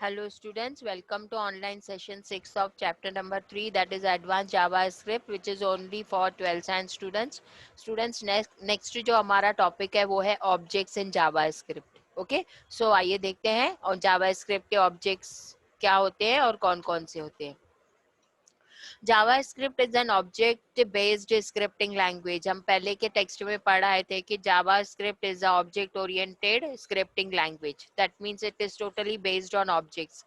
Hello students, welcome to online session 6 of chapter number 3, that is advanced JavaScript, which is only for 12th science students. Students, next जो हमारा topic है वो है objects in JavaScript. Okay, सो आइए देखते हैं और जावास्क्रिप्ट के ऑब्जेक्ट्स क्या होते हैं और कौन कौन से होते हैं. JavaScript is an object-based scripting language. हम पहले के टेक्स्ट में पढ़ा है थे कि JavaScript is a object-oriented scripting language. That means it is totally based on objects.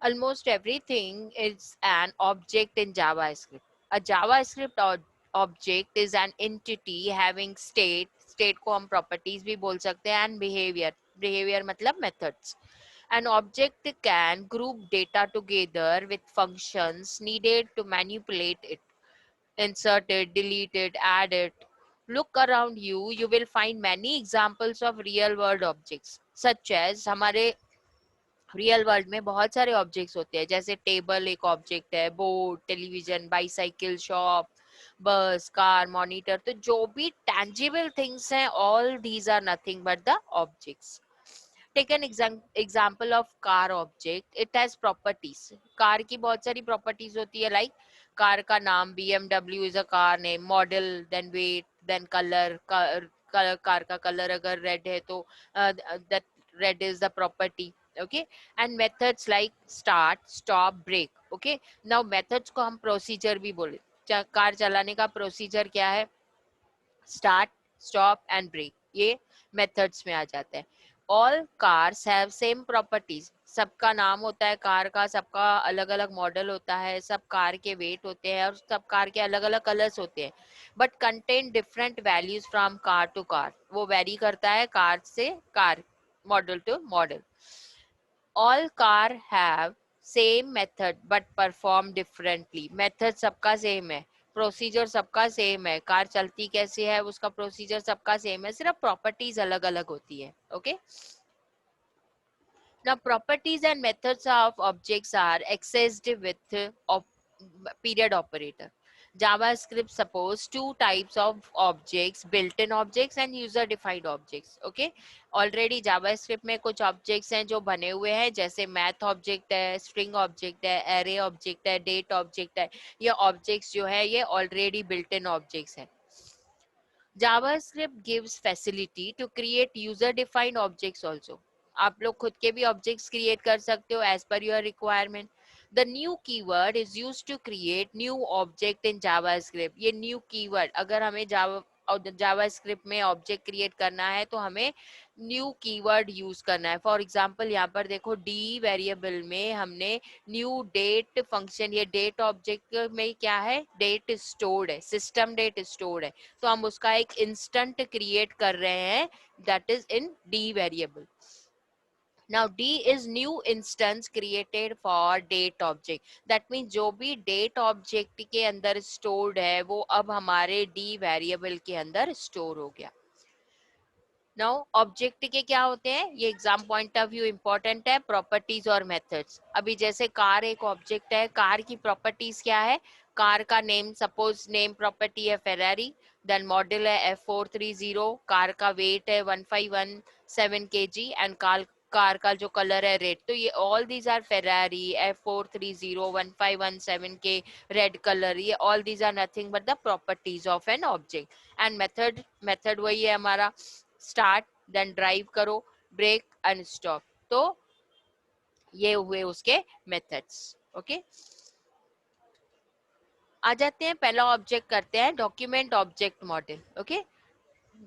Almost everything is an object in JavaScript. A JavaScript object is an entity having state. State को हम properties भी बोल सकते हैं and behavior. Behavior मतलब methods. An object can group data together with functions needed to manipulate it, insert it, delete it, add it. Look around you, you will find many examples of real world objects, such as हमारे real world में बहुत सारे objects होते हैं, जैसे table एक object है, board, television, bicycle, shop, bus, car, monitor. तो जो भी टैंजिबल थिंग्स हैं, all these are nothing but the objects. Take an example of car object. It has properties. Car की बहुत सारी प्रॉपर्टीज होती है, लाइक कार का नाम, BMW is a car name, model, then weight, then colour. Car का colour अगर red है तो that red is the property. Okay, and methods like start, stop, brake. Okay, now methods को हम प्रोसीजर भी बोले. कार चलाने का प्रोसीजर क्या है? स्टार्ट, स्टॉप एंड ब्रेक, ये मेथड्स में आ जाता है. All cars have same properties. सबका नाम होता है कार का, सबका अलग अलग मॉडल होता है, सब कार के वेट होते हैं और सब कार के अलग अलग कलर्स होते हैं, but contain different values from car to car. वो वेरी करता है कार से car, model to model. All car have same method but perform differently. Method सबका सेम है, प्रोसीजर सबका सेम है, कार चलती कैसे है उसका प्रोसीजर सबका सेम है, सिर्फ प्रॉपर्टीज अलग अलग होती है. Okay, now properties and methods of objects are accessed with period operator. JavaScript supports two types of objects, built-in objects and user-defined objects. Okay, already JavaScript में कुछ objects हैं जो बने हुए हैं, जैसे math object है, string object है, array object है, date object है. ये objects जो है ये already built-in objects हैं. JavaScript gives facility to create user-defined objects also. आप लोग खुद के भी objects create कर सकते हो as per your requirement. The new keyword is used to create new object in JavaScript. ये new keyword, अगर हमें JavaScript में object create करना है तो हमें new keyword use करना है. For example, यहाँ पर देखो d variable में हमने new date function, ये date object में क्या है, date stored है, system date stored है, तो हम उसका एक instant create कर रहे हैं, that is in d variable. Now D is new instance created for date object. That means जो भी date object के अंदर stored है वो अब हमारे D variable के अंदर store हो गया. Now ऑब्जेक्ट के क्या होते हैं, ये exam point of view important है, प्रॉपर्टीज और मेथड्स. अभी जैसे कार एक ऑब्जेक्ट है, कार की प्रॉपर्टीज क्या है? कार का नेम, सपोज नेम प्रॉपर्टी है फेरारी, देन मॉडल है F430, कार का वेट है 1517 kg एंड कार का जो कलर है रेड. तो ये all these are Ferrari F430 1517 के रेड कलर, ये all these are nothing but the properties of an object. And method वही है हमारा, स्टार्ट, देन ड्राइव करो, ब्रेक एंड स्टॉप. तो ये हुए उसके मेथड्स. ओके, आ जाते हैं, पहला ऑब्जेक्ट करते हैं डॉक्यूमेंट ऑब्जेक्ट मॉडल. ओके,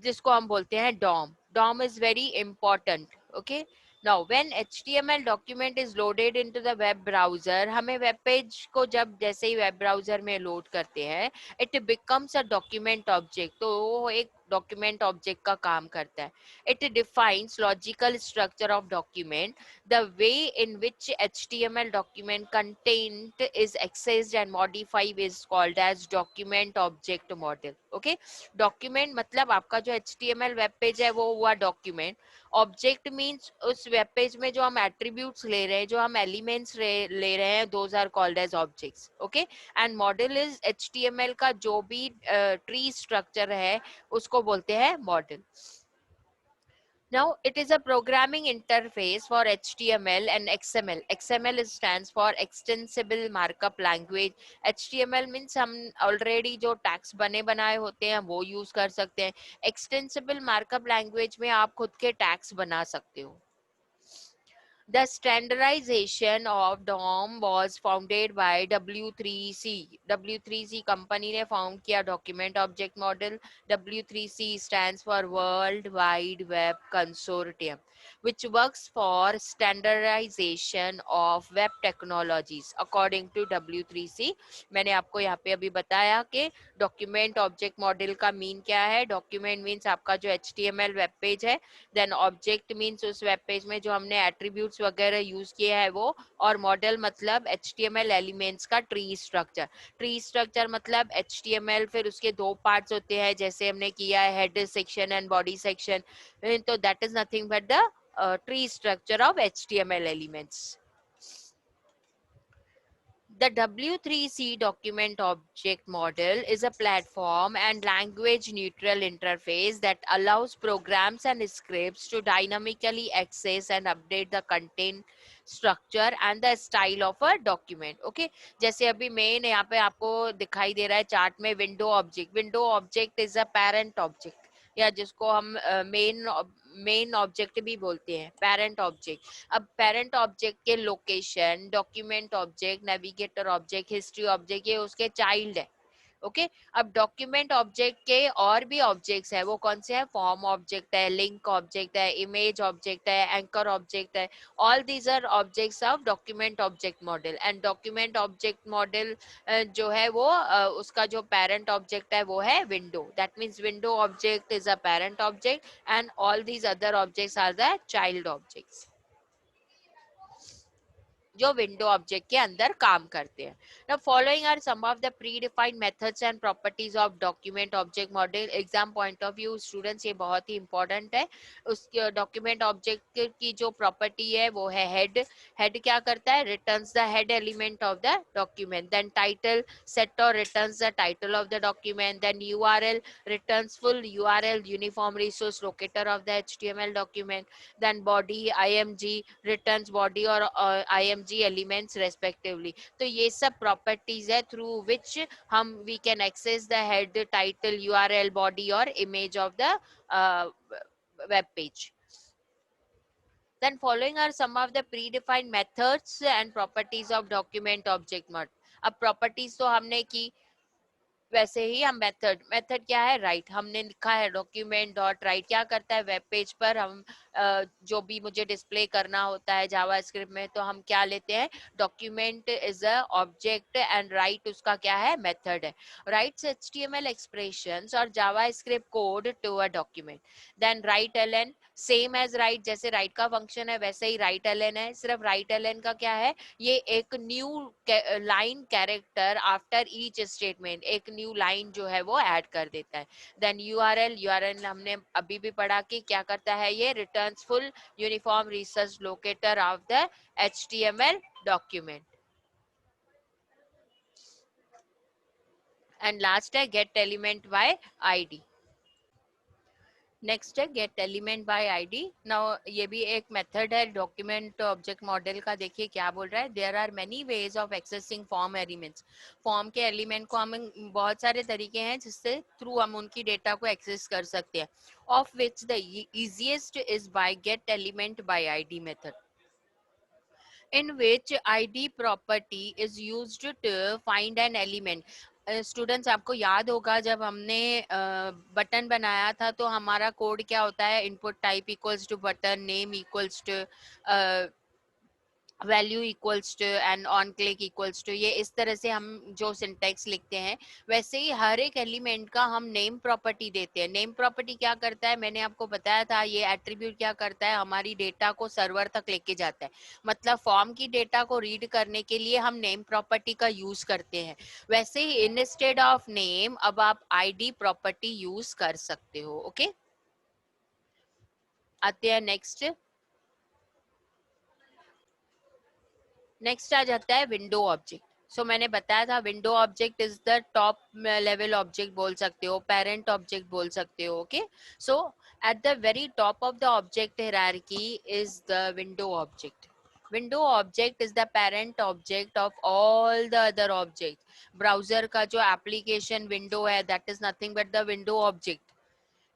जिसको हम बोलते हैं DOM. DOM is very important. Okay, now when HTML document is loaded into the web browser, हमें वेब पेज को जब जैसे ही वेब ब्राउजर में लोड करते हैं, it becomes a document object. तो वो एक डॉक्यूमेंट ऑब्जेक्ट का काम करता है. It defines logical structure of document. The way in which HTML document content is accessed and modified is called as document object model. Okay, document मतलब आपका जो HTML वेब पेज है वो हुआ डॉक्यूमेंट. ऑब्जेक्ट मीन्स उस web page में जो हम एट्रीब्यूट्स ले रहे हैं, जो हम एलिमेंट्स ले रहे हैं, those are called as objects. Okay, and model is HTML का जो भी ट्री स्ट्रक्चर है उसको बोलते हैं model. Now, it is a programming interface for HTML and XML. XML stands for Extensible Markup Language. HTML means हम already जो tags बने बनाए होते हैं वो use कर सकते हैं. Extensible Markup Language में आप खुद के tags बना सकते हो. The standardization of DOM was founded by W3C. W3C company ने found किया document object model. W3C stands for World Wide Web Consortium, which works for standardization of web technologies. According to W3C, मैंने आपको यहाँ पे अभी बताया कि document object model का mean क्या है. Document means आपका जो HTML web page है. देन ऑब्जेक्ट मीन्स उस वेब पेज में जो हमने एट्रीब्यूट्स वगैरह यूज किए हैं वो, और मॉडल मतलब HTML एलिमेंट्स का ट्री स्ट्रक्चर. ट्री स्ट्रक्चर मतलब HTML फिर उसके दो पार्ट्स होते हैं जैसे हमने किया है head section and body section. तो that is nothing but the tree structure of HTML elements. The W3C document object model is a platform and language neutral interface that allows programs and scripts to dynamically access and update the content, structure and the style of a document. Okay, जैसे अभी main यहाँ पे आपको दिखाई दे रहा है chart में window object. Window object is a parent object, या जिसको हम मेन ऑब्जेक्ट भी बोलते हैं, पेरेंट ऑब्जेक्ट. अब पेरेंट ऑब्जेक्ट के location, document object, navigator object, history object, ये उसके चाइल्ड है. ओके, अब डॉक्यूमेंट ऑब्जेक्ट के और भी ऑब्जेक्ट्स है. वो कौन से है? फॉर्म ऑब्जेक्ट है, लिंक ऑब्जेक्ट है, इमेज ऑब्जेक्ट है, एंकर ऑब्जेक्ट है. All these are objects of document object model. And document object model जो है वो उसका जो पेरेंट ऑब्जेक्ट है वो है window. That means window object is a parent object and all these other objects are the child objects जो window object के अंदर काम करते हैं. Now following are some of the predefined methods and properties of document object model. Exam point of view students ये बहुत ही important है. उस डॉक्यूमेंट ऑब्जेक्ट की जो प्रॉपर्टी है वो है हेड. हेड क्या करता है? Returns the head element of the document. Then title, set और returns the title of the document. Then URL, returns full URL, uniform resource locator of the HTML document. Then body, IMG returns body और IMG elements respectively. तो ये सब properties है through which हम we can access the head, title, URL, body और image of the uh, web page. Then following are some of the predefined methods and properties of document object model. अब properties तो हमने की, वैसे ही हम method क्या है? राइट. हमने लिखा है डॉक्यूमेंट डॉट राइट. क्या करता है? वेब पेज पर हम जो भी मुझे डिस्प्ले करना होता है जावास्क्रिप्ट में, तो हम क्या लेते हैं? Document is a object and write उसका क्या है? मेथड है. राइट्स HTML एक्सप्रेशंस और JavaScript code to a document. Then write L N, same as write. जैसे राइट का फंक्शन है वैसे ही राइट एलएन है. सिर्फ राइट एलएन का क्या है? ये एक new line character after each statement, एक न्यू लाइन जो है वो ऐड कर देता है. देन यूआरएल, यूआरएल हमने अभी भी पढ़ा कि क्या करता है? ये returns full uniform research locator of the HTML document. And last है get element by ID. Next है get element by ID. Now ये भी एक मेथड है डॉक्यूमेंट ऑब्जेक्ट मॉडल का. देखिए क्या बोल रहा है? There are many ways of accessing form elements. Form के एलिमेंट को हम बहुत सारे तरीके हैं जिससे थ्रू हम उनकी डेटा को एक्सेस कर सकते हैं. Of which the easiest is by gate element by ID method, in which ID property is used to find an element. Students आपको याद होगा जब हमने बटन बनाया था तो हमारा कोड क्या होता है? Input type equals to button, name equals to value equals to and on click equals to. ये इस तरह से हम जो सिंटेक्स लिखते हैं वैसे ही हर एक एलिमेंट का हम नेम प्रॉपर्टी देते हैं. नेम प्रॉपर्टी क्या करता है? मैंने आपको बताया था. ये एट्रीब्यूट क्या करता है? हमारी डेटा को सर्वर तक लेके जाता है. मतलब फॉर्म की डेटा को रीड करने के लिए हम नेम प्रॉपर्टी का यूज करते हैं. वैसे ही इंस्टेड ऑफ नेम अब आप आईडी प्रॉपर्टी यूज कर सकते हो. ओके, आते हैं नेक्स्ट. नेक्स्ट आ जाता है विंडो ऑब्जेक्ट. सो मैंने बताया था window object is the top level object बोल सकते हो, पेरेंट ऑब्जेक्ट बोल सकते हो. Okay, so At the very top of the object hierarchy is the window object. Window object is the parent object of all the other objects. Browser का जो application window है, that is nothing but the window object.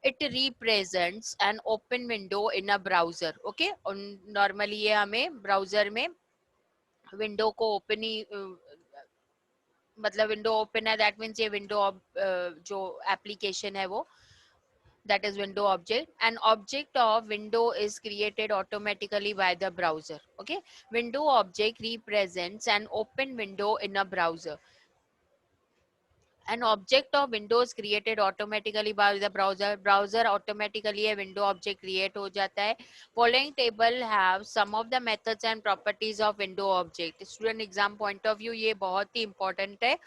It represents an open window in a browser. Okay, normally ये हमें browser में window को open ही मतलब window open है, that means ये window जो application है वो, that is window object. An object of window is created automatically by the browser. Okay, window object represents an open window in a browser. An object of windows created automatically by the browser automatically a window object create हो जाता है. Following table have some of the methods and properties of window object. Student exam point of view ये बहुत ही important है.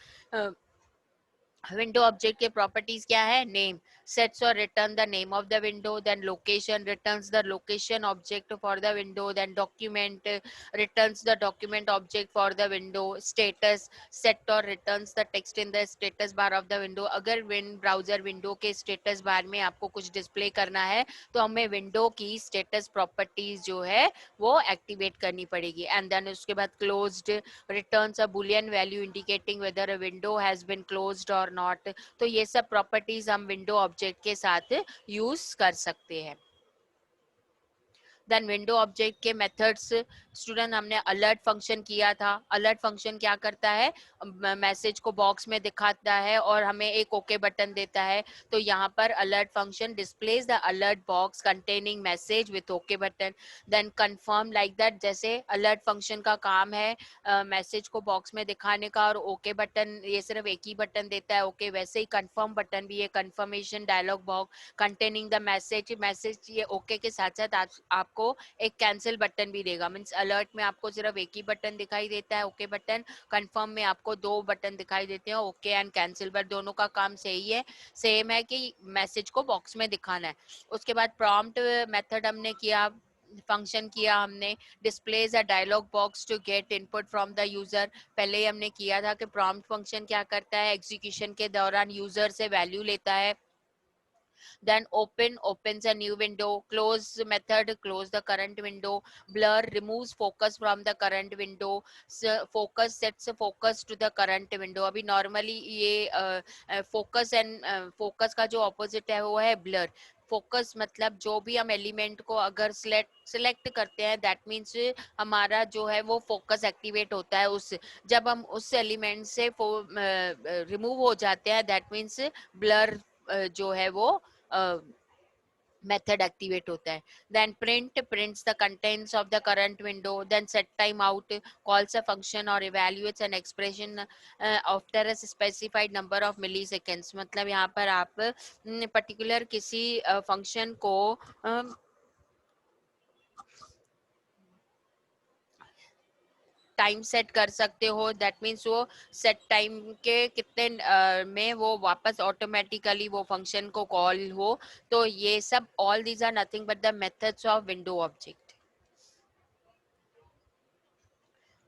Window object के properties क्या है? नेम सेट्स और return the name of the window, then location returns the location object for the window, then document returns the document object for the window, status set और returns the text in the status bar of the window. अगर browser window के status bar में आपको कुछ display करना है तो हमें विंडो की स्टेटस प्रॉपर्टीज जो है वो एक्टिवेट करनी पड़ेगी. एंड देन उसके बाद closed returns a boolean value indicating whether a window has been closed और नॉट. तो ये सब प्रॉपर्टीज हम विंडो ऑब्जेक्ट के साथ यूज कर सकते हैं. देन विंडो ऑब्जेक्ट के मेथड्स. स्टूडेंट हमने अलर्ट फंक्शन किया था. अलर्ट फंक्शन क्या करता है? मैसेज को बॉक्स में दिखाता है और हमें एक ओके बटन देता है. तो यहाँ पर alert function displays the alert box containing message with okay button. Then confirm like that. जैसे अलर्ट फंक्शन का काम है मैसेज को बॉक्स में दिखाने का और ओके बटन ये सिर्फ एक ही बटन देता है ओके, वैसे ही कंफर्म बटन भी है confirmation dialog box containing the message ये ओके के साथ साथ आपको एक कैंसिल बटन भी देगा. मींस अलर्ट में आपको सिर्फ एक ही बटन दिखाई देता है ओके बटन. कंफर्म में आपको दो बटन दिखाई देते हैं ओके एंड कैंसिल, बट दोनों का काम सही है, सेम है कि मैसेज को बॉक्स में दिखाना है. उसके बाद प्रॉम्प्ट मेथड हमने किया, फंक्शन किया हमने displays a dialog box to get input from the user. पहले ही हमने किया था कि प्रॉम्प्ट फंक्शन क्या करता है? एग्जीक्यूशन के दौरान यूजर से वैल्यू लेता है. Then opens a new window. Close method close the current window. Blur removes focus from the current window. Focus sets focus to the current window. अभी normally ये focus and focus का जो opposite है वो है blur. Focus मतलब जो भी हम एलिमेंट को अगर सिलेक्ट करते हैं दैट मीन्स हमारा जो है वो फोकस एक्टिवेट होता है. उस जब हम उस एलिमेंट से रिमूव हो जाते हैं दैट मीन्स ब्लर जो है वो मेथड एक्टिवेट होता है. Then prints the contents of the current window. Then set time out calls a function और evaluates an expression after a specified number of milliseconds. मतलब यहाँ पर आप पर्टिकुलर किसी फंक्शन को टाइम सेट कर सकते हो. दैट मीन्स वो सेट टाइम के कितने में वो वापस ऑटोमेटिकली वो फंक्शन को कॉल हो. तो ये सब all these are nothing but the methods of window object.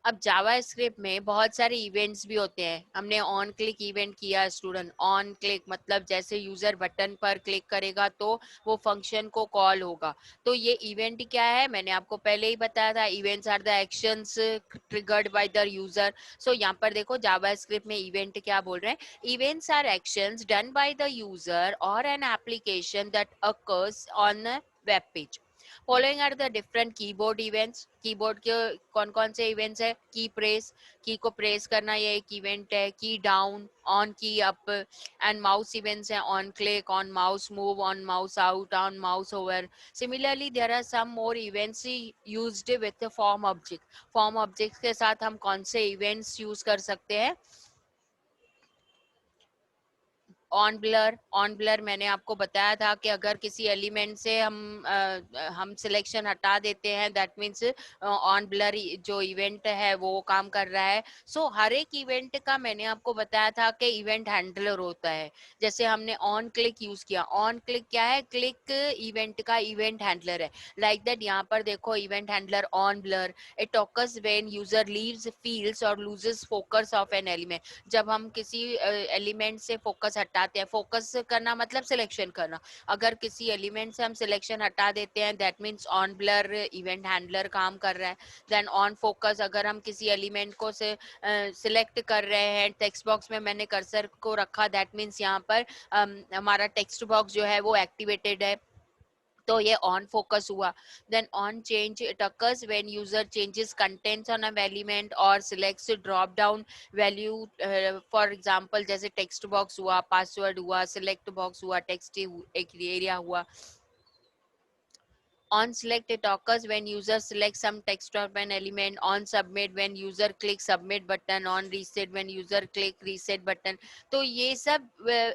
अब जावा स्क्रिप्ट में बहुत सारे इवेंट्स भी होते हैं. हमने ऑन क्लिक इवेंट किया. स्टूडेंट ऑन क्लिक मतलब जैसे यूजर बटन पर क्लिक करेगा तो वो फंक्शन को कॉल होगा. तो ये इवेंट क्या है? मैंने आपको पहले ही बताया था. Events are the actions triggered by the user. So यहाँ पर देखो जावा स्क्रिप्ट में इवेंट क्या बोल रहे हैं? Events are actions done by the user और an application that occurs on web page. Following are the different keyboard events. Keyboard के कौन कौन से इवेंट्स है? की प्रेस, की को प्रेस करना ये एक इवेंट है. Key down, on key up. And mouse events है on click, on mouse move, on mouse out, on mouse over. Similarly there are some more events used with form object. Form object के साथ हम कौन से events use कर सकते हैं? On blur मैंने आपको बताया था कि अगर किसी एलिमेंट से हम सिलेक्शन हटा देते हैं दैट मीन्स ऑन ब्लर जो इवेंट है वो काम कर रहा है. सो हर एक इवेंट का मैंने आपको बताया था कि इवेंट हैंडलर होता है. जैसे हमने ऑन क्लिक यूज किया. ऑन क्लिक क्या है? क्लिक इवेंट का इवेंट हैंडलर है. लाइक दैट यहाँ पर देखो event handler on blur. It occurs when user leaves fields और loses focus of an element. जब हम किसी एलिमेंट से फोकस हटा हटाते हैं, फोकस करना मतलब सिलेक्शन करना, अगर किसी एलिमेंट से हम सिलेक्शन हटा देते हैं that means on blur event handler काम कर रहा है। देन ऑन फोकस, अगर हम किसी एलिमेंट को से सिलेक्ट कर रहे हैं, टेक्स्ट बॉक्स में मैंने कर्सर को रखा दैट मीन्स यहाँ पर हमारा टेक्स्ट बॉक्स जो है वो एक्टिवेटेड है, तो ये ऑन फोकस हुआ। Then on change it occurs when user changes contents on a element और selects drop down value, for example जैसे टेक्स्ट बॉक्स हुआ, पासवर्ड हुआ, सिलेक्ट बॉक्स हुआ, टेक्स्ट एक एरिया हुआ। On select it occurs when user selects some text of an element, on submit when user clicks submit button, on reset when user click reset button। तो ये सब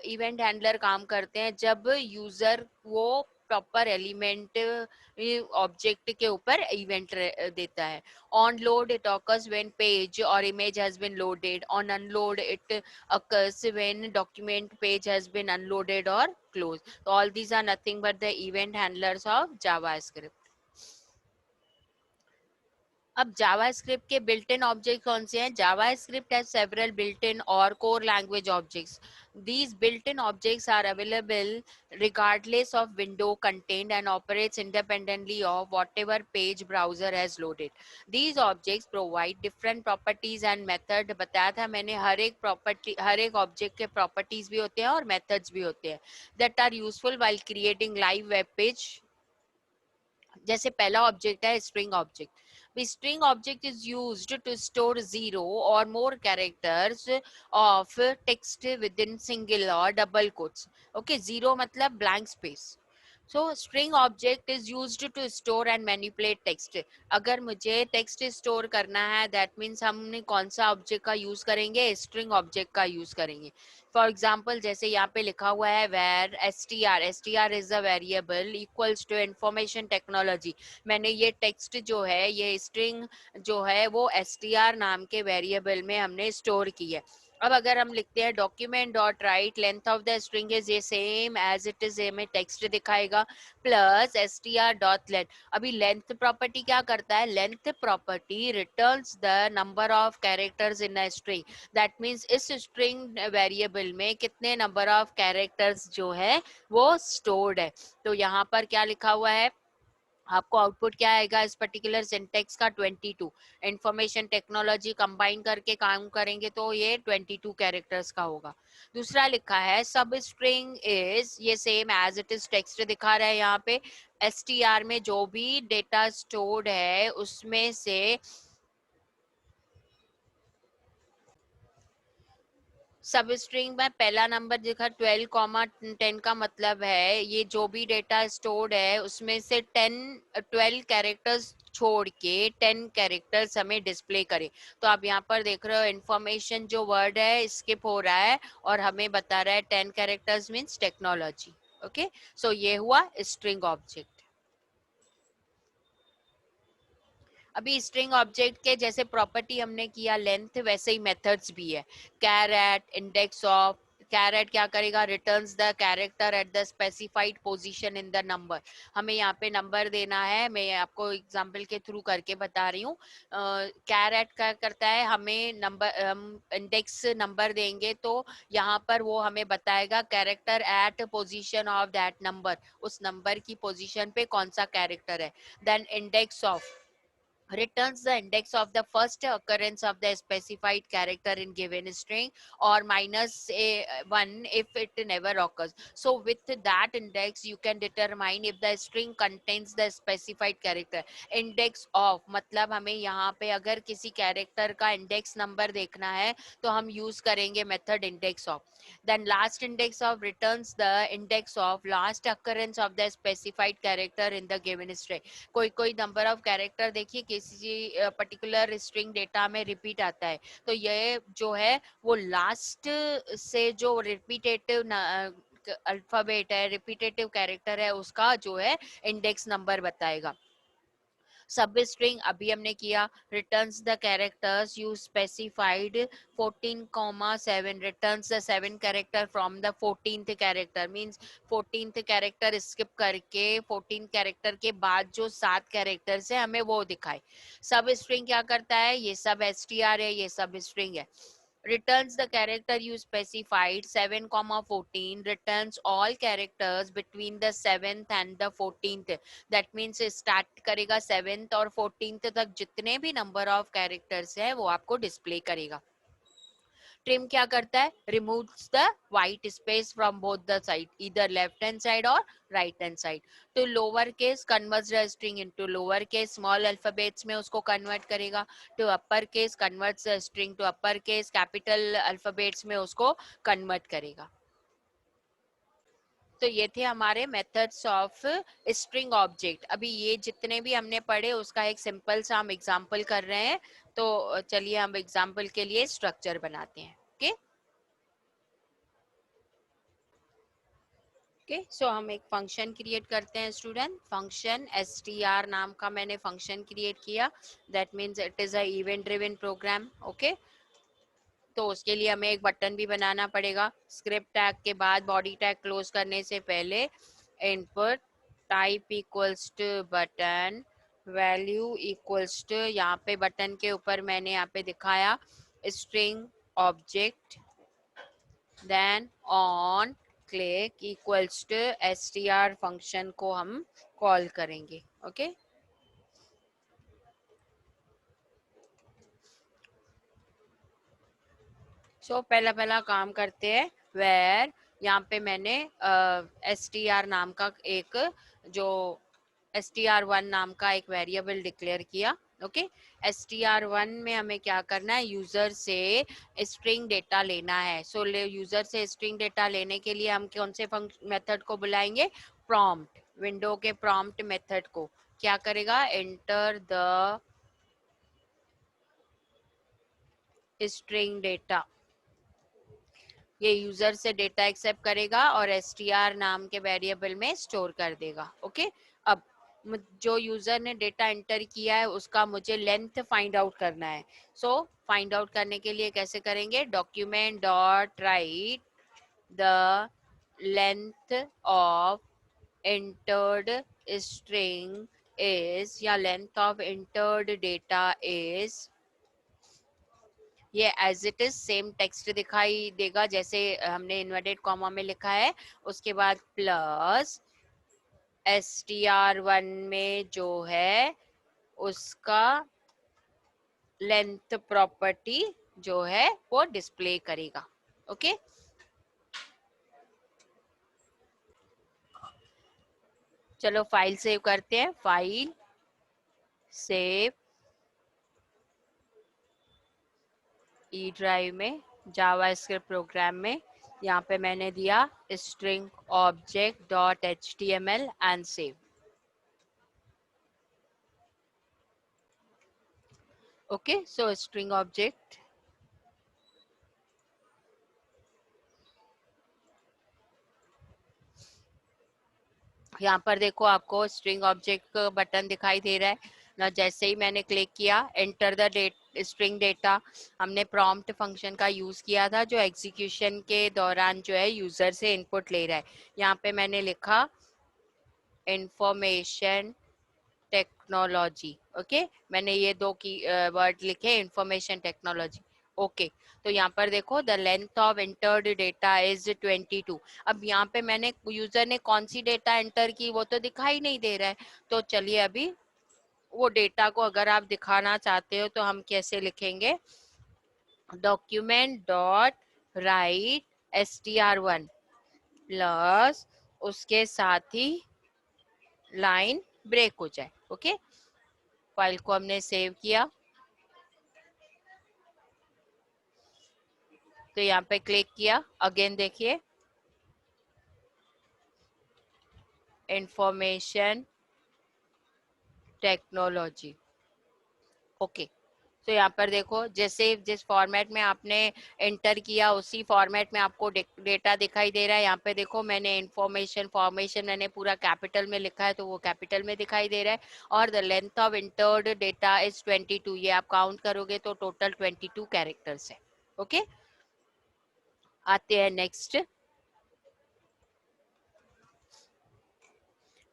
event handler काम करते हैं जब यूजर वो प्रॉपर एलिमेंट ऑब्जेक्ट के ऊपर इवेंट देता है। On load it occurs when page or image has been loaded, on unload it occurs when document page has been unloaded or closed। So all these are nothing but the event handlers of JavaScript। अब JavaScript के built in object कौन से हैं? JavaScript has several built in और core language objects. These built-in objects are available regardless of window contained and operates independently of whatever page browser has loaded. These objects provide different properties and method। बताया था मैंने, हर एक property, हर एक object के properties भी होते हैं और मेथड्स भी होते हैं that are useful while creating live web page। जैसे पहला ऑब्जेक्ट है string object. String object is used to store zero और more characters of text with in single और डबल कोट्स। ओके, जीरो मतलब blank space. So string object is used to store and manipulate text. अगर मुझे text store करना है that means हमने कौन सा ऑब्जेक्ट का यूज करेंगे? स्ट्रिंग ऑब्जेक्ट का यूज करेंगे। फॉर एग्जाम्पल जैसे यहाँ पे लिखा हुआ है var S T R is a variable equals to information technology. मैंने ये टेक्स्ट जो है, ये स्ट्रिंग जो है वो एस टी आर नाम के वेरिएबल में हमने स्टोर की है। अब अगर हम लिखते हैं document dot right length of the string is ये सेम एज इट इज, हमें टेक्स्ट दिखाएगा plus S T R dot length. अभी लेंथ प्रॉपर्टी क्या करता है? Length property returns the number of characters in a string. That means इस string variable में कितने नंबर ऑफ कैरेक्टर्स जो है वो स्टोर्ड है। तो यहाँ पर क्या लिखा हुआ है? आपको आउटपुट क्या आएगा इस पर्टिकुलर सिंटेक्स का? 22। इंफॉर्मेशन टेक्नोलॉजी कंबाइन करके काम करेंगे तो ये 22 कैरेक्टर्स का होगा। दूसरा लिखा है सब स्ट्रिंग इज, ये same as it is text दिखा रहा है यहाँ पे। एस टी आर में जो भी डेटा स्टोर्ड है उसमें से सब स्ट्रिंग में पहला नंबर दिखा 12, 10 का मतलब है ये जो भी डेटा स्टोर्ड है उसमें से 12 कैरेक्टर्स छोड़ के 10 कैरेक्टर्स हमें डिस्प्ले करें। तो आप यहाँ पर देख रहे हो इंफॉर्मेशन जो वर्ड है स्किप हो रहा है और हमें बता रहा है 10 कैरेक्टर्स मीन्स टेक्नोलॉजी। ओके, सो ये हुआ स्ट्रिंग ऑब्जेक्ट। अभी स्ट्रिंग ऑब्जेक्ट के जैसे प्रॉपर्टी हमने किया लेंथ, वैसे ही मेथड्स भी है। कैरेट इंडेक्स ऑफ, कैरेट क्या करेगा? Returns the character at the specified position in the number. हमें यहाँ पे नंबर देना है, मैं आपको एग्जांपल के थ्रू करके बता रही हूँ। कैरेट क्या करता है? हमें नंबर, हम इंडेक्स नंबर देंगे तो यहाँ पर वो हमें बताएगा character at position of that number, उस नंबर की पोजीशन पे कौन सा कैरेक्टर है। Then index of returns the index of the first occurrence of the specified character in given string or minus a 1 if it never occurs। So with that index you can determine if the string contains the specified character। index of मतलब हमें यहाँ पे अगर किसी character का index number देखना है तो हम यूज करेंगे method index of. then last index of returns the index of last occurrence of the specified character in the given string। कोई कोई नंबर ऑफ कैरेक्टर देखिए किसी पर्टिकुलर स्ट्रिंग डेटा में रिपीट आता है, तो ये जो है वो लास्ट से जो रिपीटेटिव अल्फाबेट है, रिपीटेटिव कैरेक्टर है, उसका जो है इंडेक्स नंबर बताएगा। सब स्ट्रिंग अभी हमने किया, returns the characters you specified 14,7 returns the 7 character from the 14th character. Means 14th character skip करके 14 कैरेक्टर के बाद जो 7 कैरेक्टर्स है हमें वो दिखाए। सब स्ट्रिंग क्या करता है? ये सब एस टी आर है, ये सब स्ट्रिंग है। returns the character you specified. 7 comma 14 returns all characters between the 7th and the 14th. That means start करेगा 7th और 14th तक जितने भी number of characters है वो आपको display करेगा. ट्रिम क्या करता है, removes the white space from both the side, इधर लेफ्ट हैंड साइड और राइट हैंड साइड. तो lower case converts the string into lower case, small alphabets में उसको कन्वर्ट करेगा. To upper case converts the string to upper case, capital alphabets में उसको convert करेगा. तो ये थे हमारे मेथड्स ऑफ स्ट्रिंग ऑब्जेक्ट. अभी ये जितने भी हमने पढ़े उसका एक सिंपल सा हम एग्जांपल कर रहे हैं. तो चलिए हम एग्जांपल के लिए स्ट्रक्चर बनाते हैं. ओके ओके सो हम एक फंक्शन क्रिएट करते हैं स्टूडेंट. फंक्शन str नाम का मैंने फंक्शन क्रिएट किया. That means it is a event driven program. Okay तो उसके लिए हमें एक बटन भी बनाना पड़ेगा. स्क्रिप्ट टैग के बाद बॉडी टैग क्लोज करने से पहले input type equals to button, value equals to, यहाँ पे बटन के ऊपर मैंने यहाँ पे दिखाया string object, then on click equals to str function को हम कॉल करेंगे. ओके सो पहला पहला काम करते हैं. वेर यहाँ पे मैंने str नाम का एक जो str1 नाम का एक वेरिएबल डिक्लेयर किया. ओके str1 में हमें क्या करना है, यूजर से स्ट्रिंग डेटा लेना है. सो यूजर से स्ट्रिंग डेटा लेने के लिए हम कौन से मेथड को बुलाएंगे, प्रॉम्प्ट, विंडो के प्रॉम्प्ट मेथड को. क्या करेगा, एंटर द स्ट्रिंग डेटा. ये यूजर से डेटा एक्सेप्ट करेगा और str नाम के वेरिएबल में स्टोर कर देगा. ओके अब जो यूजर ने डेटा एंटर किया है उसका मुझे लेंथ फाइंड आउट करना है. सो फाइंड आउट करने के लिए कैसे करेंगे, document dot write the length of entered string is, या length of entered data is, ये as it is same text दिखाई देगा जैसे हमने इन्वर्टेड कॉमा में लिखा है. उसके बाद प्लस str1 में जो है उसका लेंथ प्रॉपर्टी जो है वो डिस्प्ले करेगा. ओके चलो फाइल सेव करते हैं. फाइल सेव ई ड्राइव में जावा स्क्रिप्ट प्रोग्राम में. यहाँ पे मैंने दिया string object dot html and save. Okay so string object, यहाँ पर देखो आपको स्ट्रिंग ऑब्जेक्ट बटन दिखाई दे रहा है ना. जैसे ही मैंने क्लिक किया enter the date string data, हमने प्रॉम्प्ट फंक्शन का यूज किया था जो एग्जीक्यूशन के दौरान जो है यूजर से इनपुट ले रहा है. यहाँ पे मैंने लिखा इंफॉर्मेशन टेक्नोलॉजी. ओके मैंने ये दो की वर्ड लिखे, इंफॉर्मेशन टेक्नोलॉजी. ओके तो यहाँ पर देखो the length of entered data is 22. अब यहाँ पे मैंने यूजर ने कौन सी डेटा एंटर की वो तो दिखाई नहीं दे रहा है. तो चलिए अभी वो डेटा को अगर आप दिखाना चाहते हो तो हम कैसे लिखेंगे, document dot right str1 plus उसके साथ ही लाइन ब्रेक हो जाए. ओके फाइल को हमने सेव किया. तो यहाँ पे क्लिक किया, अगेन देखिए इंफॉर्मेशन टेक्नोलॉजी. ओके तो यहाँ पर देखो जैसे जिस फॉर्मेट में आपने एंटर किया उसी फॉर्मेट में आपको डेटा दिखाई दे रहा है. यहाँ पे देखो मैंने इंफॉर्मेशन फॉर्मेशन मैंने पूरा कैपिटल में लिखा है तो वो कैपिटल में दिखाई दे रहा है. और the length of entered data is 22. ये आप काउंट करोगे तो टोटल 22 कैरेक्टर्स है. ओके आते हैं नेक्स्ट.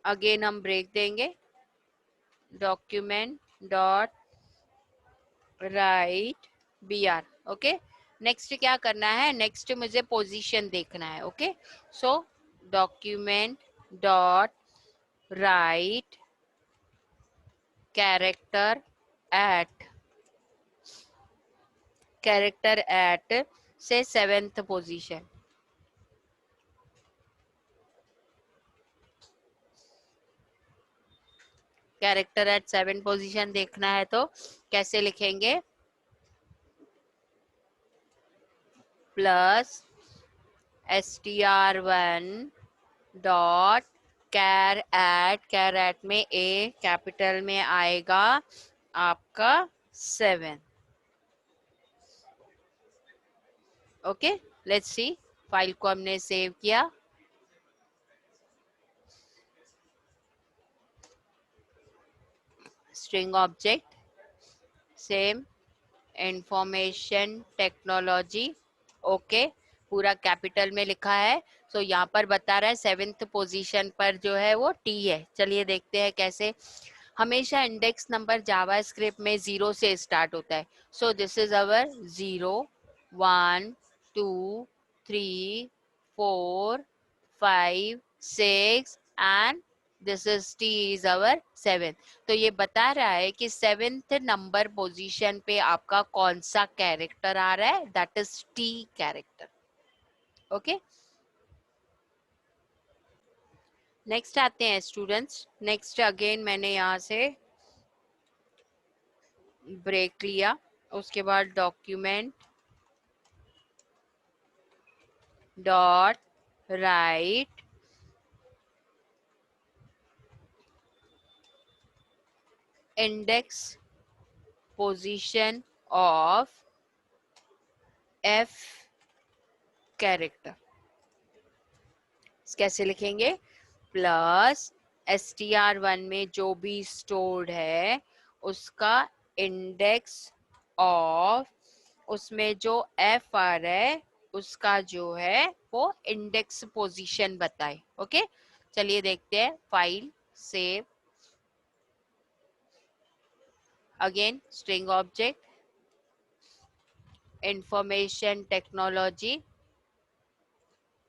अगेन हम ब्रेक देंगे, document dot right br. Okay next क्या करना है, नेक्स्ट मुझे पोजीशन देखना है. ओके, सो document dot right character eight से 7th position. Character eight 7 position देखना है तो कैसे लिखेंगे, प्लस str1 डॉट कैर एट में ए कैपिटल में आएगा आपका 7. Okay, let's see. फाइल को हमने सेव किया. String object same, information technology. Okay, पूरा कैपिटल में लिखा है. सो यहाँ पर बता रहा है 7th पोजीशन पर जो है वो टी है. चलिए देखते हैं कैसे. हमेशा इंडेक्स नंबर जावा स्क्रिप्ट में 0 से स्टार्ट होता है. So this is our 0 1 2 3 4 5 6 and this is T is our 7. तो ये बता रहा है कि 7th नंबर पोजीशन पे आपका कौन सा कैरेक्टर आ रहा है, that is T character. Okay, next आते हैं स्टूडेंट्स. नेक्स्ट अगेन मैंने यहाँ से ब्रेक लिया. उसके बाद document dot right index position of F character. कैसे लिखेंगे, प्लस str1 में जो भी स्टोर्ड है उसका इंडेक्स ऑफ, उसमें जो f आ रहा है उसका जो है वो इंडेक्स पोजीशन बताए. ओके, चलिए देखते हैं. File save, again string object information technology.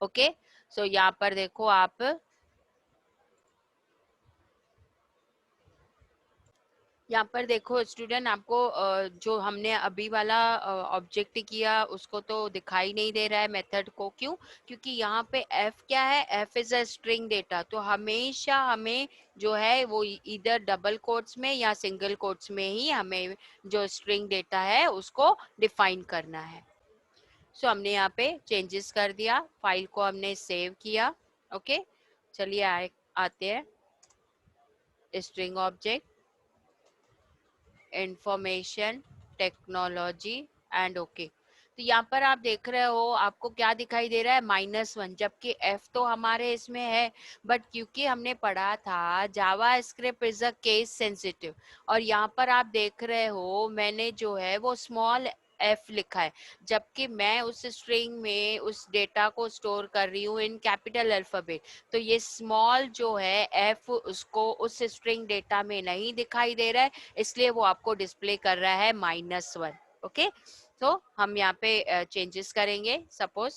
Okay, so यहाँ पर देखो आप, यहाँ पर देखो स्टूडेंट, आपको जो हमने अभी वाला ऑब्जेक्ट किया उसको तो दिखाई नहीं दे रहा है मेथड को. क्यों? क्योंकि यहाँ पे f क्या है, f is a string data. तो हमेशा हमें जो है वो इधर डबल कोट्स में या सिंगल कोट्स में ही हमें जो स्ट्रिंग डेटा है उसको डिफाइन करना है. सो हमने यहाँ पे चेंजेस कर दिया. फाइल को हमने सेव किया. ओके, चलिए आते हैं string object information technology and okay. तो यहाँ पर आप देख रहे हो आपको क्या दिखाई दे रहा है, -1, जबकि f तो हमारे इसमें है. बट क्योंकि हमने पढ़ा था JavaScript is a case sensitive, और यहाँ पर आप देख रहे हो मैंने जो है वो स्मॉल f लिखा है, जबकि मैं उस स्ट्रिंग में उस डेटा को स्टोर कर रही हूँ इन कैपिटल अल्फाबेट. तो ये स्मॉल जो है f उसको उस स्ट्रिंग डेटा में नहीं दिखाई दे रहा है, इसलिए वो आपको डिस्प्ले कर रहा है -1. ओके, तो हम यहाँ पे चेंजेस करेंगे. सपोज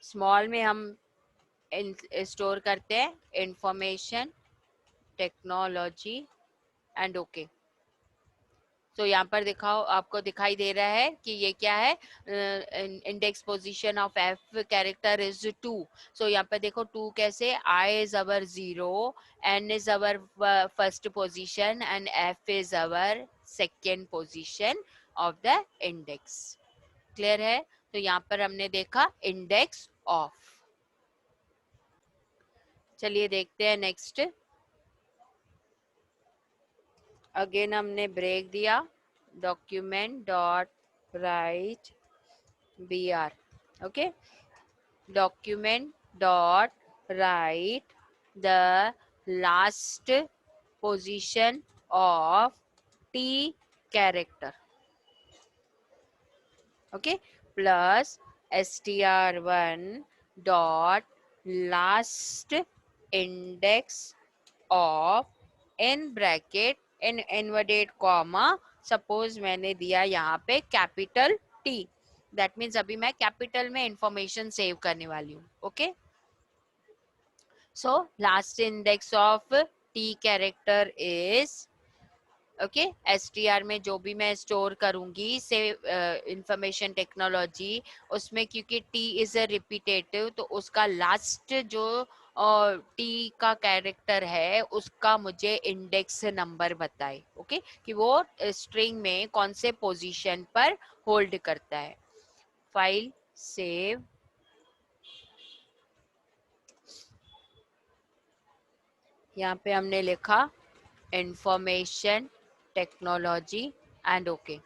स्मॉल में हम स्टोर करते हैं इंफॉर्मेशन टेक्नोलॉजी एंड ओके. तो यहाँ पर दिखाओ, आपको दिखाई दे रहा है कि ये क्या है, index position of F character is 2. So यहाँ पर देखो 2 कैसे, I is our 0, N is our first position and F is our second position of the index. Clear है? तो यहाँ पर हमने देखा इंडेक्स ऑफ. चलिए देखते हैं नेक्स्ट. अगेन हमने ब्रेक दिया. Document dot right br. Okay, document dot write the last position of t character. Okay, plus str1 dot last index of in bracket in inverted comma suppose मैंने दिया यहाँ पे capital T, that means अभी मैं capital में information save करने वाली हूँ. Okay, so last index of T character is, okay, STR में जो भी मैं स्टोर करूंगी से इंफॉर्मेशन टेक्नोलॉजी, उसमें क्योंकि टी इज अ रिपीटेटिव तो उसका लास्ट जो टी का कैरेक्टर है उसका मुझे इंडेक्स नंबर बताए. ओके, कि वो स्ट्रिंग में कौन से पोजीशन पर होल्ड करता है. फाइल सेव, यहाँ पे हमने लिखा information technology and okay.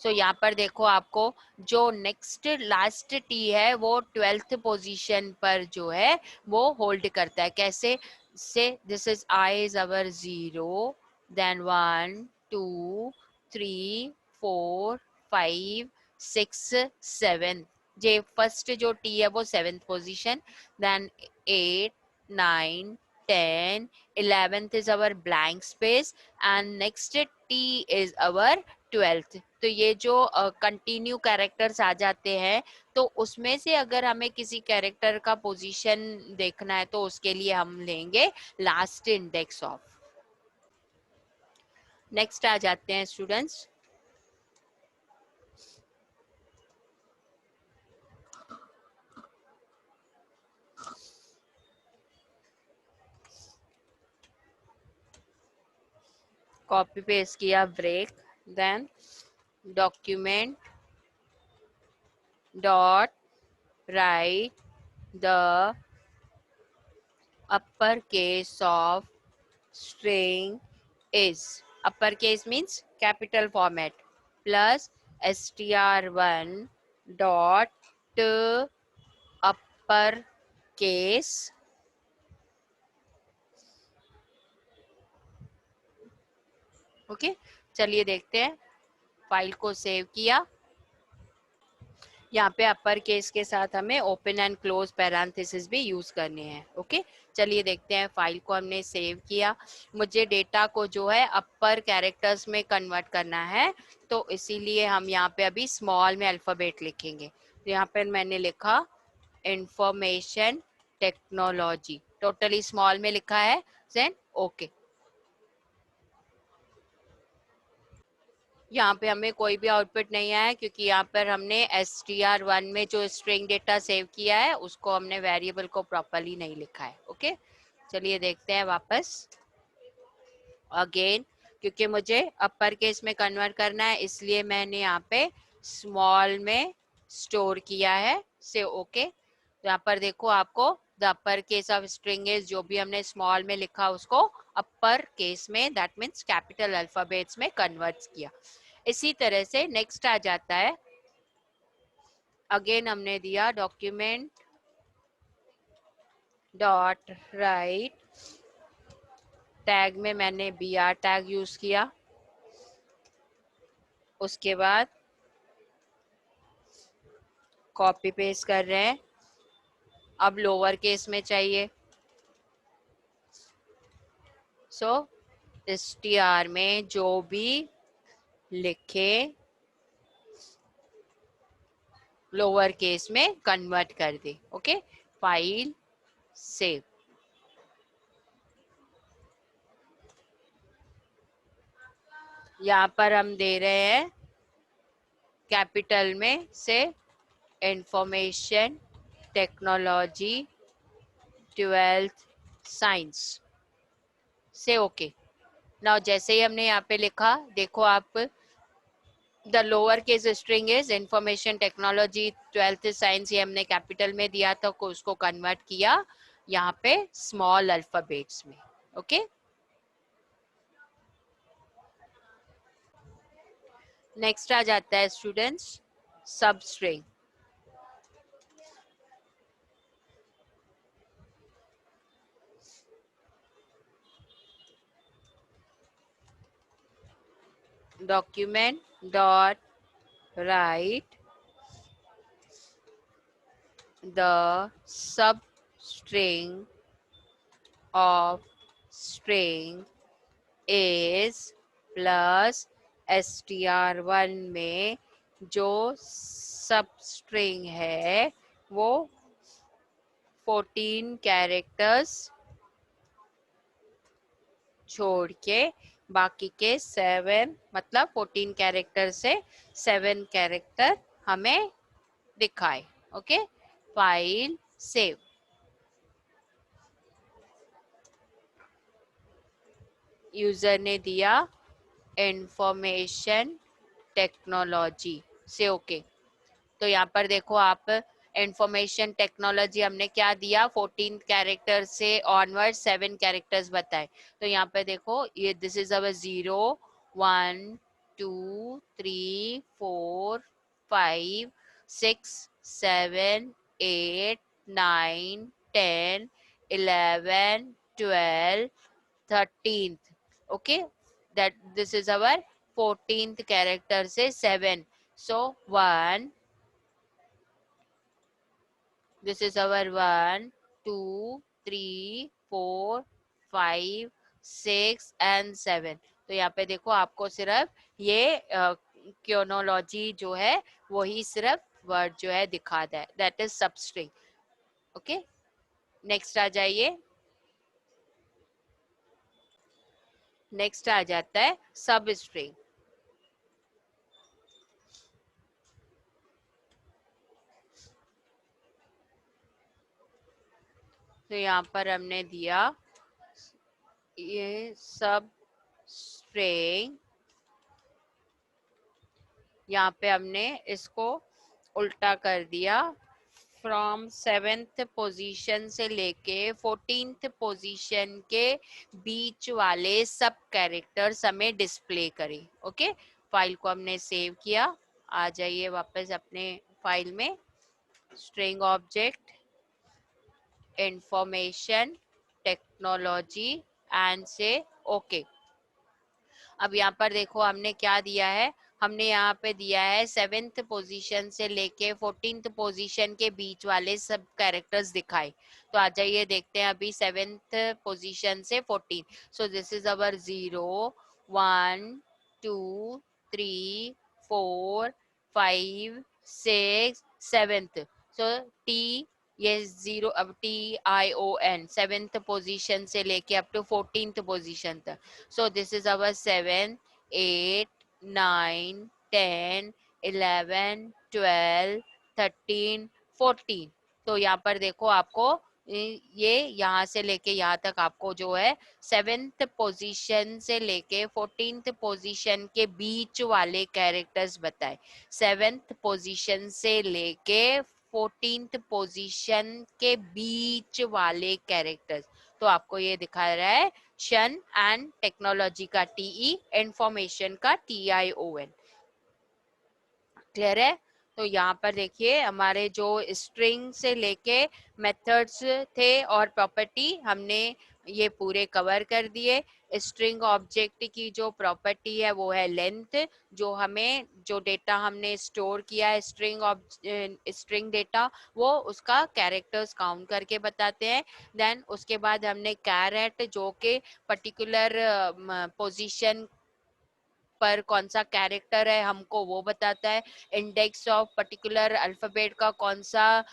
So यहाँ पर देखो आपको जो नेक्स्ट लास्ट टी है वो 12th पोजीशन पर जो है वो होल्ड करता है. कैसे से, this is I is our 0, then 1 2 3 4 5 6 7, J first जो टी है वो 7th position, then 8 9 10, 11th is our blank space and next T is our 12th. तो ये जो कंटिन्यू कैरेक्टर्स आ जाते हैं तो उसमें से अगर हमें किसी कैरेक्टर का पोजीशन देखना है तो उसके लिए हम लेंगे लास्ट इंडेक्स ऑफ. नेक्स्ट आ जाते हैं स्टूडेंट्स, कॉपी पेस्ट किया break, then document dot write the upper case of string is, upper case means capital format, plus str1 dot upper case. Okay, चलिए देखते हैं. फाइल को सेव किया, यहाँ पे अपर केस के साथ हमें ओपन एंड क्लोज पैरेंथेसिस भी यूज करने हैं. ओके, चलिए देखते हैं. फाइल को हमने सेव किया, मुझे डेटा को जो है अपर कैरेक्टर्स में कन्वर्ट करना है तो इसीलिए हम यहाँ पे अभी स्मॉल में अल्फाबेट लिखेंगे. तो यहाँ पे मैंने लिखा इंफॉर्मेशन टेक्नोलॉजी, टोटली स्मॉल में लिखा है, देन ओके. यहाँ पे हमें कोई भी आउटपुट नहीं आया क्योंकि यहाँ पर हमने str1 में जो स्ट्रिंग डेटा सेव किया है उसको हमने वेरिएबल को प्रॉपरली नहीं लिखा है. ओके, चलिए देखते हैं वापस अगेन, क्योंकि मुझे अपर केस में कन्वर्ट करना है इसलिए मैंने यहाँ पे स्मॉल में स्टोर किया है से ओके. तो यहाँ पर देखो आपको the upper case of string is, जो भी हमने स्मॉल में लिखा उसको अपर केस में, दैट मीन्स कैपिटल अल्फाबेट्स में कन्वर्ट किया. इसी तरह से नेक्स्ट आ जाता है, अगेन हमने दिया डॉक्यूमेंट डॉट राइट, टैग में मैंने बी आर टैग यूज किया, उसके बाद कॉपी पेस्ट कर रहे हैं, अब लोअर केस में चाहिए. सो str में जो भी लिखे लोअर केस में कन्वर्ट कर दे. Okay, file save. यहाँ पर हम दे रहे हैं कैपिटल में से इंफॉर्मेशन टेक्नोलॉजी 12th साइंस से ओके. नाउ जैसे ही हमने यहाँ पे लिखा देखो आप, the lower case string is information technology 12th science, ये हमने कैपिटल में दिया था को उसको कन्वर्ट किया यहाँ पे स्मॉल अल्फाबेट्स में. ओके, नेक्स्ट आ जाता है स्टूडेंट्स सब string. document dot write the substring of string is plus str1 में जो सब स्ट्रिंग है वो 14 कैरेक्टर्स छोड़ के बाकी के 7 मतलब 14 कैरेक्टर से 7 कैरेक्टर हमें दिखाए। Okay, file save. यूजर ने दिया इंफॉर्मेशन टेक्नोलॉजी से ओके। तो यहाँ पर देखो आप, इंफॉर्मेशन टेक्नोलॉजी हमने क्या दिया, 14 कैरेक्टर से ऑनवर्ड 7 कैरेक्टर्स बताए। तो यहाँ पे देखो ये this is our 0 1 2 3 4 5 6 7 8 9 10 11 12 13th। Okay, that this is our 14th character से 7, so 1, this is our 1 2 3 4 5 6 and 7। तो यहाँ पे देखो आपको सिर्फ ये क्योनोलॉजी जो है वही सिर्फ वर्ड जो है दिखा दे, that is substring. Okay, next आ जाइए। नेक्स्ट आ जाता है सब स्ट्रिंग। तो यहाँ पर हमने दिया ये सब स्ट्रिंग, यहाँ पे हमने इसको उल्टा कर दिया, फ्रॉम 7th पोजीशन से लेके 14th पोजीशन के बीच वाले सब कैरेक्टर्स हमें डिस्प्ले करें। ओके, फाइल को हमने सेव किया। आ जाइए वापस अपने फाइल में, string object information technology and से ओके। अब यहाँ पर देखो हमने क्या दिया है, हमने यहाँ पे दिया है 7th पोजीशन से लेके 14th पोजीशन के बीच वाले सब कैरेक्टर्स दिखाए। तो आ जाइए देखते हैं अभी 7th पोजीशन से 14। So this is our 0 1 2 3 4 5 6 7th। So T, ये 0 अब TION 7th पोजीशन से लेके अप टू 14th पोजीशन तक। So this is our 7, 8, 9, 10, 11, 12, 13, 14। तो यहाँ पर देखो आपको ये यहाँ से लेके यहाँ तक आपको जो है 7th पोजीशन से लेके 14th पोजीशन के बीच वाले कैरेक्टर्स बताए। 7th पोजीशन से लेके 14th पोजीशन के बीच वाले कैरेक्टर्स। तो आपको ये दिखा रहा है शन एंड टेक्नोलॉजी का TE, इंफॉर्मेशन का TION। क्लियर है? तो यहाँ पर देखिए हमारे जो स्ट्रिंग से लेके मेथड्स थे और प्रॉपर्टी हमने ये पूरे कवर कर दिए। स्ट्रिंग ऑब्जेक्ट की जो प्रॉपर्टी है वो है लेंथ, जो हमें जो डेटा हमने स्टोर किया है स्ट्रिंग डेटा, वो उसका कैरेक्टर्स काउंट करके बताते हैं। देन उसके बाद हमने कैरेट जो के पर्टिकुलर पोजीशन पर कौन सा कैरेक्टर है हमको वो बताता है। इंडेक्स ऑफ पर्टिकुलर अल्फाबेट का कौन सा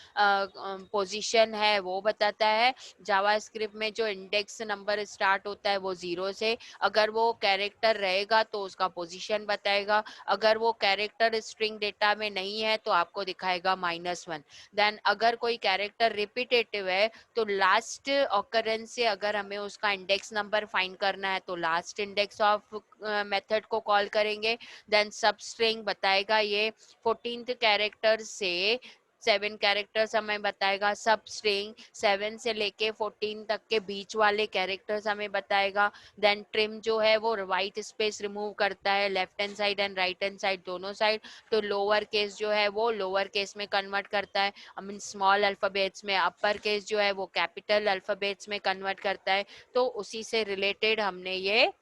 पोजीशन है वो बताता है। जावास्क्रिप्ट में जो इंडेक्स नंबर स्टार्ट होता है वो 0 से, अगर वो कैरेक्टर रहेगा तो उसका पोजीशन बताएगा। अगर वो कैरेक्टर स्ट्रिंग डेटा में नहीं है तो आपको दिखाएगा -1। देन अगर कोई कैरेक्टर रिपीटेटिव है तो लास्ट ऑकरेंस से अगर हमें उसका इंडेक्स नंबर फाइंड करना है तो लास्ट इंडेक्स ऑफ मेथड को कॉल करेंगे। देन सब स्ट्रिंग बताएगा ये 14th कैरेक्टर से 7 कैरेक्टर्स हमें बताएगा। सब स्ट्रिंग 7 से लेके 14 तक के बीच वाले कैरेक्टर्स हमें बताएगा। देन ट्रिम जो है वो व्हाइट स्पेस रिमूव करता है left hand side and right hand side दोनों साइड। तो लोअर केस जो है वो लोअर केस में कन्वर्ट करता है, आई मीन स्मॉल अल्फाबेट्स में। अपर केस जो है वो कैपिटल अल्फाबेट्स में कन्वर्ट करता है। तो उसी से रिलेटेड हमने ये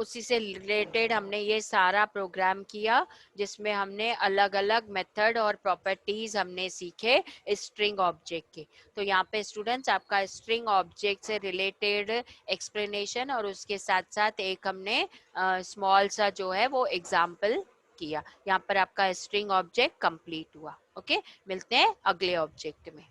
उसी से रिलेटेड हमने ये सारा प्रोग्राम किया, जिसमें हमने अलग अलग मेथड और प्रॉपर्टीज हमने सीखे स्ट्रिंग ऑब्जेक्ट के। तो यहाँ पे स्टूडेंट्स आपका स्ट्रिंग ऑब्जेक्ट से रिलेटेड एक्सप्लेनेशन और उसके साथ साथ एक हमने स्मॉल सा जो है वो एग्जाम्पल किया। यहाँ पर आपका स्ट्रिंग ऑब्जेक्ट कंप्लीट हुआ। ओके, मिलते हैं अगले ऑब्जेक्ट में।